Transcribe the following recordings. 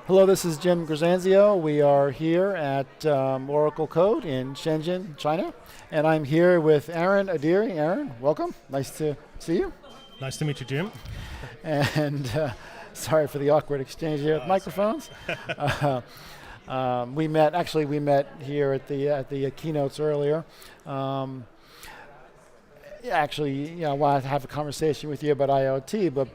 Hello, this is Jim Grzanzio. We are here at Oracle Code in Shenzhen, China. And I'm here with Aaron Ardiri. Aaron, welcome. Nice to see you. Nice to meet you, Jim. And sorry for the awkward exchange here with microphones. We met here at the keynotes earlier. I wanted to have a conversation with you about IoT, but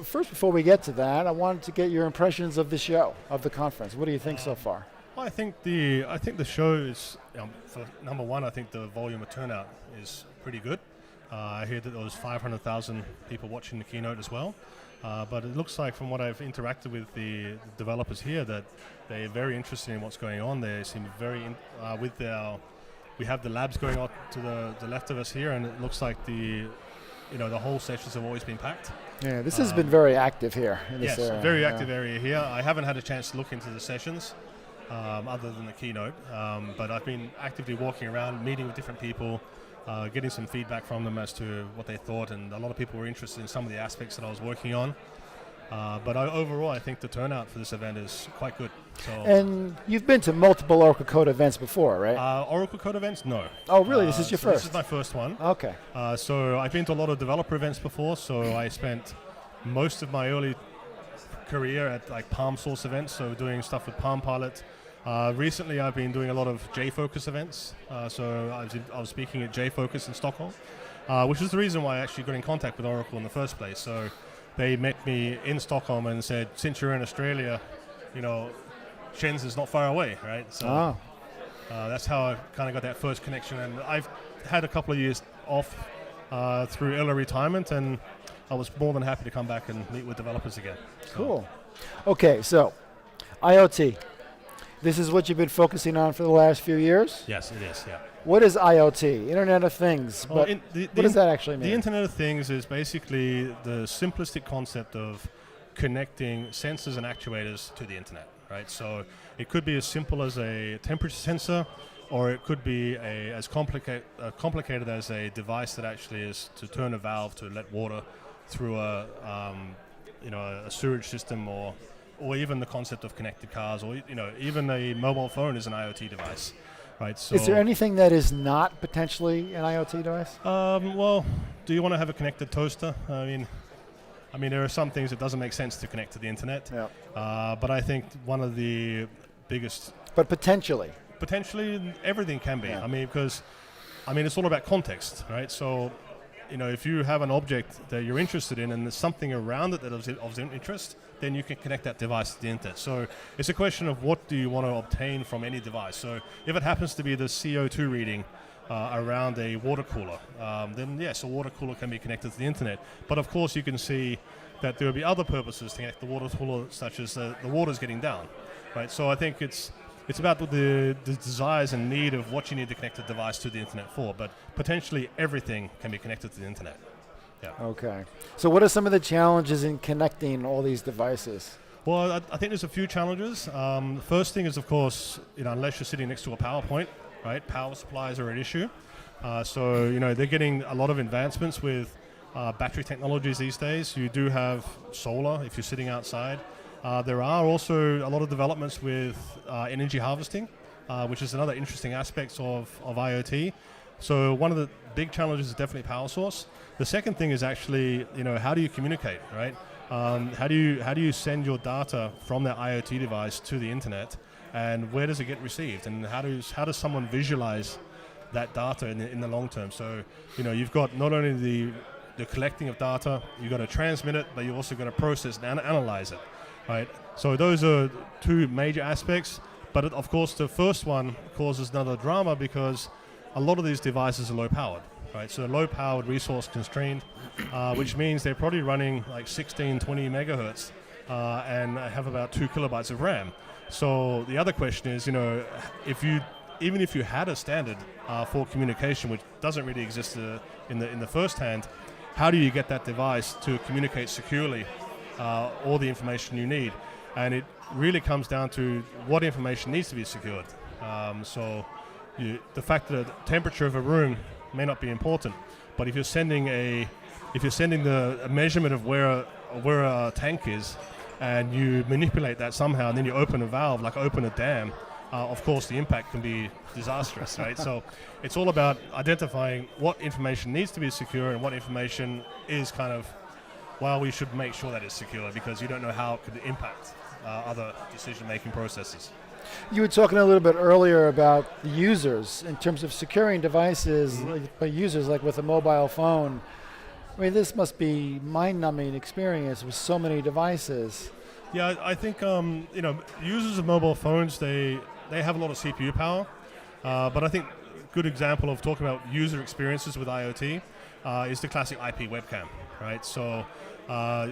first, before we get to that, I wanted to get your impressions of the show, of the conference. What do you think so far? Well, I think the show is, for number one, I think the volume of turnout is pretty good. I hear that there was 500,000 people watching the keynote as well. But it looks like, from what I've interacted with the developers here, that they're very interested in what's going on. They seem very we have the labs going on to the left of us here, and it looks like the whole sessions have always been packed. Yeah, this has been very active here in this area. Yes, very active area here. I haven't had a chance to look into the sessions other than the keynote, but I've been actively walking around, meeting with different people, getting some feedback from them as to what they thought, and a lot of people were interested in some of the aspects that I was working on. But overall, I think the turnout for this event is quite good. So and you've been to multiple Oracle Code events before, right? Oracle Code events, no. Oh, really? This is your first? This is my first one. Okay. So I've been to a lot of developer events before, so I spent most of my early career at like Palm Source events, so doing stuff with Palm Pilot. Recently, I've been doing a lot of JFocus events. So I was speaking at JFocus in Stockholm, which is the reason why I actually got in contact with Oracle in the first place. So they met me in Stockholm and said, since you're in Australia, Shenzhen's not far away, right? So that's how I kind of got that first connection. And I've had a couple of years off through early retirement, and I was more than happy to come back and meet with developers again. Cool. Okay, so IoT. This is what you've been focusing on for the last few years? Yes, it is, yeah. What is IoT? Internet of Things. But what does that actually mean? The Internet of Things is basically the simplistic concept of connecting sensors and actuators to the internet, right? So it could be as simple as a temperature sensor, or it could be as complicated as a device that actually is to turn a valve to let water through a sewage system, or even the concept of connected cars, or even a mobile phone is an IoT device, right? So is there anything that is not potentially an IoT device? Well, do you want to have a connected toaster? I mean, there are some things that doesn't make sense to connect to the internet. Yeah. But I think one of the biggest. But potentially everything can be. Yeah. Because it's all about context, right? So, if you have an object that you're interested in and there's something around it that is of interest, then you can connect that device to the internet. So it's a question of what do you want to obtain from any device. So if it happens to be the CO2 reading around a water cooler, then yes, a water cooler can be connected to the internet. But of course you can see that there will be other purposes to connect the water cooler, such as the water's getting down, right? So I think it's about the desires and need of what you need to connect the device to the internet for, but potentially everything can be connected to the internet. Yeah. Okay. So what are some of the challenges in connecting all these devices? Well, I think there's a few challenges. The first thing is, of course, unless you're sitting next to a power point, right? Power supplies are an issue. So they're getting a lot of advancements with battery technologies these days. You do have solar if you're sitting outside. There are also a lot of developments with energy harvesting, which is another interesting aspect of IoT. So one of the big challenges is definitely power source. The second thing is actually, how do you communicate, right? How do you send your data from that IoT device to the internet, and where does it get received, and how does someone visualize that data in the long term? So, you've got not only the collecting of data, you've got to transmit it, but you've also got to process and analyze it, right? So those are two major aspects. But of course, the first one causes another drama because a lot of these devices are low powered, right? So low powered, resource constrained, which means they're probably running like 16, 20 megahertz and have about 2 kilobytes of RAM. So the other question is, even if you had a standard for communication, which doesn't really exist in the first hand, how do you get that device to communicate securely all the information you need? And it really comes down to what information needs to be secured. The fact that the temperature of a room may not be important, but if you're sending a measurement of where a tank is, and you manipulate that somehow, and then you open a valve, like open a dam, of course the impact can be disastrous, right? So it's all about identifying what information needs to be secure and what information is kind of, well, we should make sure that it's secure because you don't know how it could impact other decision-making processes. You were talking a little bit earlier about the users in terms of securing devices by users, like with a mobile phone. I mean, this must be mind-numbing experience with so many devices. Yeah, I think users of mobile phones, they have a lot of CPU power, but I think a good example of talking about user experiences with IoT is the classic IP webcam, right? So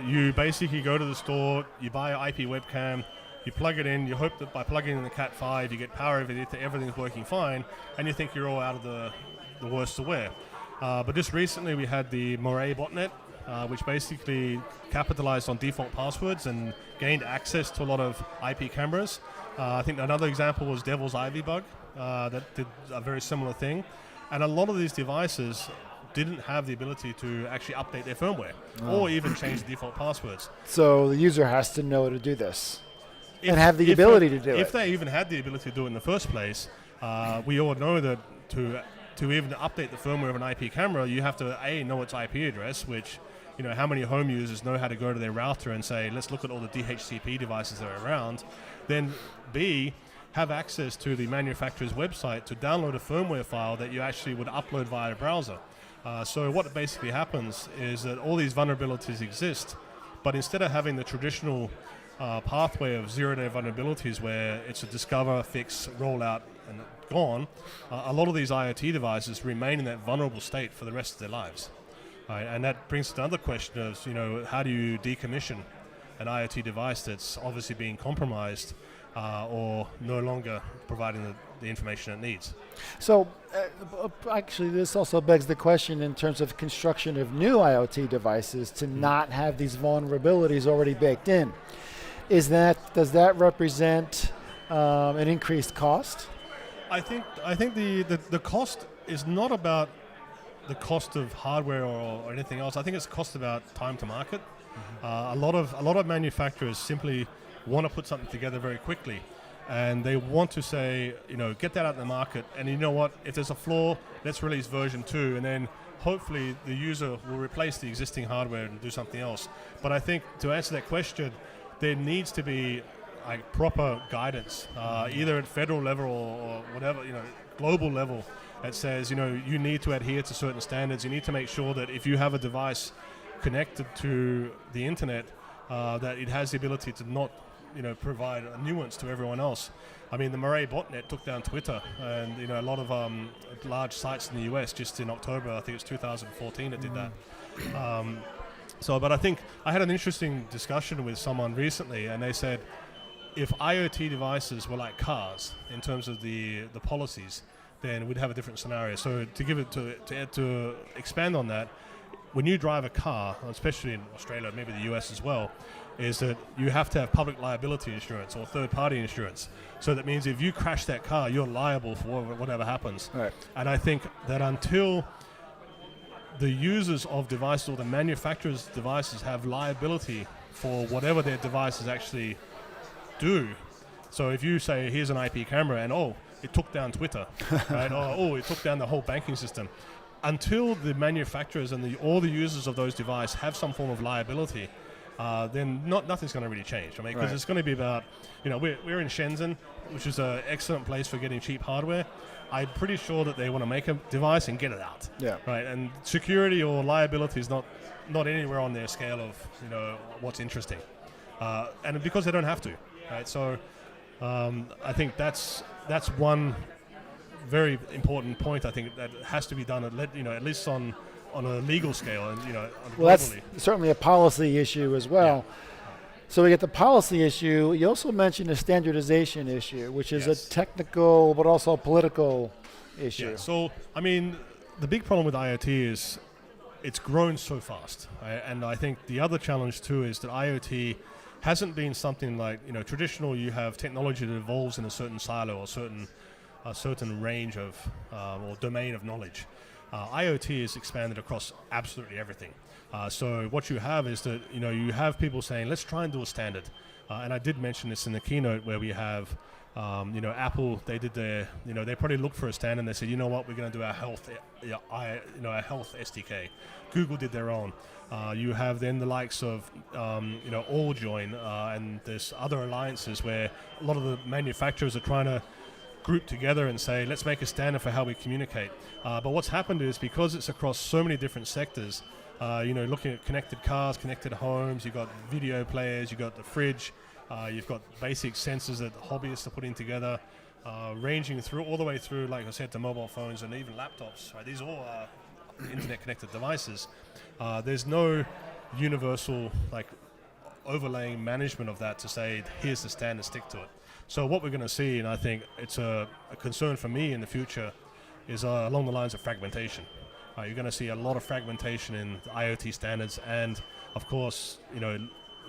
you basically go to the store, you buy an IP webcam, you plug it in, you hope that by plugging in the Cat 5 you get power over it, everything's working fine, and you think you're all out of the worst to wear. But just recently we had the Moray botnet, which basically capitalized on default passwords and gained access to a lot of IP cameras. I think another example was Devil's Ivy bug that did a very similar thing. And a lot of these devices didn't have the ability to actually update their firmware or even change the default passwords. So the user has to know to do this and have the ability to do it. If they even had the ability to do it in the first place, we all know that to even update the firmware of an IP camera, you have to know its IP address, which, how many home users know how to go to their router and say, let's look at all the DHCP devices that are around. Then B, have access to the manufacturer's website to download a firmware file that you actually would upload via a browser. So what basically happens is that all these vulnerabilities exist, but instead of having the traditional pathway of zero-day vulnerabilities where it's a discover, fix, roll out, and gone, a lot of these IoT devices remain in that vulnerable state for the rest of their lives. Right? And that brings to another question of, how do you decommission an IoT device that's obviously being compromised or no longer providing the information it needs? So actually this also begs the question in terms of construction of new IoT devices to not have these vulnerabilities already baked in. Does that represent an increased cost? I think the cost is not about the cost of hardware or anything else. I think it's cost about time to market. A lot of manufacturers simply want to put something together very quickly, and they want to say, get that out in the market. And you know what? If there's a flaw, let's release version 2, and then hopefully the user will replace the existing hardware and do something else. But I think to answer that question, there needs to be proper guidance, either at federal level or whatever, global level, that says, you need to adhere to certain standards. You need to make sure that if you have a device connected to the internet, that it has the ability to not, provide a nuance to everyone else. I mean, the Moray botnet took down Twitter, and a lot of large sites in the US just in October. I think it was 2014 that did that. But I think I had an interesting discussion with someone recently, and they said, if IoT devices were like cars in terms of the policies, then we'd have a different scenario. So to expand on that, when you drive a car, especially in Australia, maybe the US as well, is that you have to have public liability insurance or third-party insurance. So that means if you crash that car, you're liable for whatever happens. Right. And I think that until the users of devices or the manufacturers' devices have liability for whatever their devices actually do. So if you say, here's an IP camera, and it took down Twitter, right? or it took down the whole banking system. Until the manufacturers and all the users of those devices have some form of liability, then nothing's going to really change. I mean, because it's going to be about, we're in Shenzhen, which is an excellent place for getting cheap hardware. I'm pretty sure that they want to make a device and get it out. Yeah. Right. And security or liability is not anywhere on their scale of what's interesting, and because they don't have to. Right. So I think that's one very important point. I think that has to be done at least on a legal scale and well, that's certainly a policy issue as well. Yeah. So we get the policy issue. You also mentioned a standardization issue, which is a technical but also a political issue. Yeah. So I mean, the big problem with IoT is it's grown so fast, right? And I think the other challenge too is that IoT hasn't been something like traditional. You have technology that evolves in a certain silo or a certain range of or domain of knowledge. IoT is expanded across absolutely everything. So what you have is that you have people saying, let's try and do a standard. And I did mention this in the keynote where we have, Apple. They did they probably looked for a standard and they said, you know what, we're going to do our health, our health SDK. Google did their own. You have then the likes of, AllJoin, and there's other alliances where a lot of the manufacturers are trying to group together and say, let's make a standard for how we communicate. But what's happened is because it's across so many different sectors, looking at connected cars, connected homes, you've got video players, you've got the fridge, you've got basic sensors that hobbyists are putting together, ranging through all the way through, like I said, to mobile phones and even laptops. Right? These all are internet-connected devices. There's no universal overlaying management of that to say, here's the standard, stick to it. So what we're going to see, and I think it's a concern for me in the future, is along the lines of fragmentation. You're going to see a lot of fragmentation in IoT standards, and of course,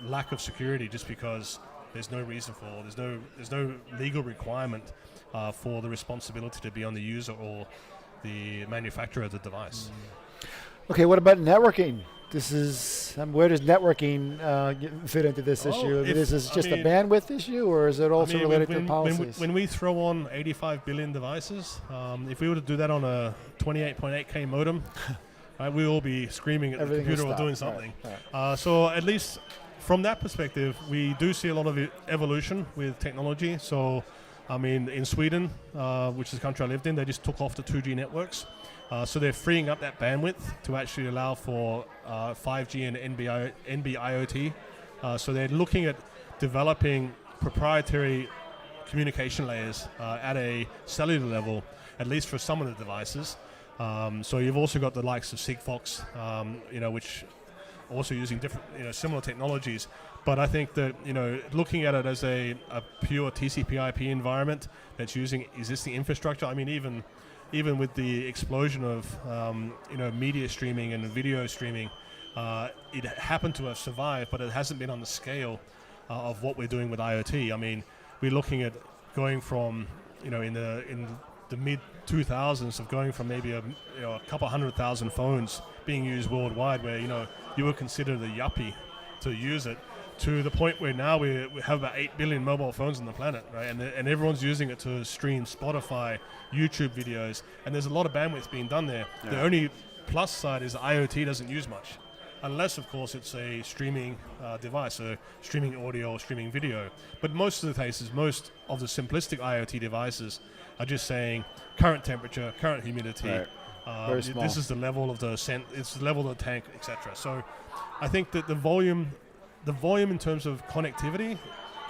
lack of security, just because there's no reason for, there's no legal requirement for the responsibility to be on the user or the manufacturer of the device. Okay, what about networking? This is where does networking fit into this issue? Is this just a bandwidth issue, or is it also related to policies? When we throw on 85 billion devices, if we were to do that on a 28.8K modem, right, we will be screaming at the computer or doing something. Right. So at least from that perspective, we do see a lot of evolution with technology. So, in Sweden, which is the country I lived in, they just took off the 2G networks. So they're freeing up that bandwidth to actually allow for 5G and NB-IoT. So they're looking at developing proprietary communication layers at a cellular level, at least for some of the devices. So you've also got the likes of Sigfox, which also using different, similar technologies. But I think that, looking at it as a pure TCP/IP environment that's using existing infrastructure, even with the explosion of media streaming and video streaming, it happened to have survived, but it hasn't been on the scale of what we're doing with IoT. We're looking at going from, in the mid 2000s, of going from maybe a couple 100,000 phones being used worldwide, where you would consider the yuppie to use it, to the point where now we have about 8 billion mobile phones on the planet, right? And everyone's using it to stream Spotify, YouTube videos, and there's a lot of bandwidth being done there. Yeah. The only plus side is IoT doesn't use much, unless, of course, it's a streaming device, so streaming audio or streaming video. But most of the cases, most of the simplistic IoT devices are just saying current temperature, current humidity. Right. Very small. This is the level of it's the level of the tank, etc. So I think that the volume in terms of connectivity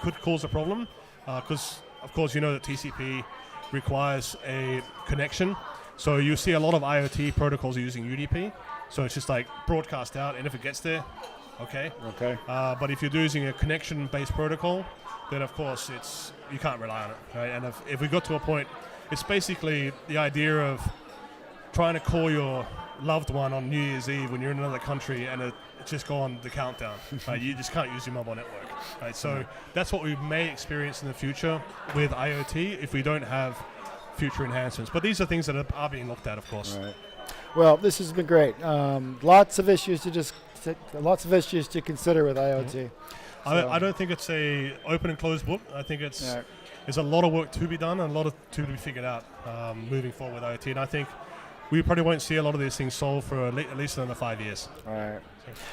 could cause a problem, because of course that TCP requires a connection. So you see a lot of IoT protocols are using UDP. So it's just like broadcast out, and if it gets there, okay. But if you're using a connection-based protocol, then of course you can't rely on it, right? And if we got to a point, it's basically the idea of trying to call your loved one on New Year's Eve when you're in another country and it's just go on the countdown. Right? You just can't use your mobile network. Right? So that's what we may experience in the future with IoT if we don't have future enhancements. But these are things that are being looked at, of course. Right. Well, this has been great. Lots of issues to consider with IoT. Mm-hmm. I don't think it's a open and closed book. I think there's a lot of work to be done and a lot to be figured out moving forward with IoT. And I think we probably won't see a lot of these things solved for at least another 5 years. All right.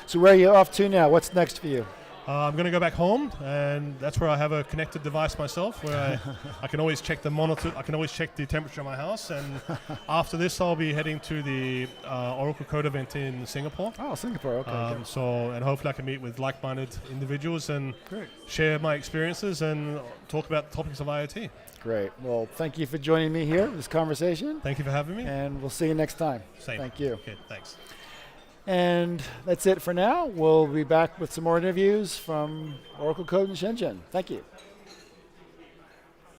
So where are you off to now? What's next for you? I'm going to go back home, and that's where I have a connected device myself, where I can always check the monitor. I can always check the temperature of my house. And after this, I'll be heading to the Oracle Code event in Singapore. Oh, Singapore. Okay. And hopefully I can meet with like-minded individuals and share my experiences and talk about topics of IoT. Great. Well, thank you for joining me here in this conversation. Thank you for having me. And we'll see you next time. Same. Thank you. Okay, thanks. And that's it for now. We'll be back with some more interviews from Oracle Code in Shenzhen. Thank you.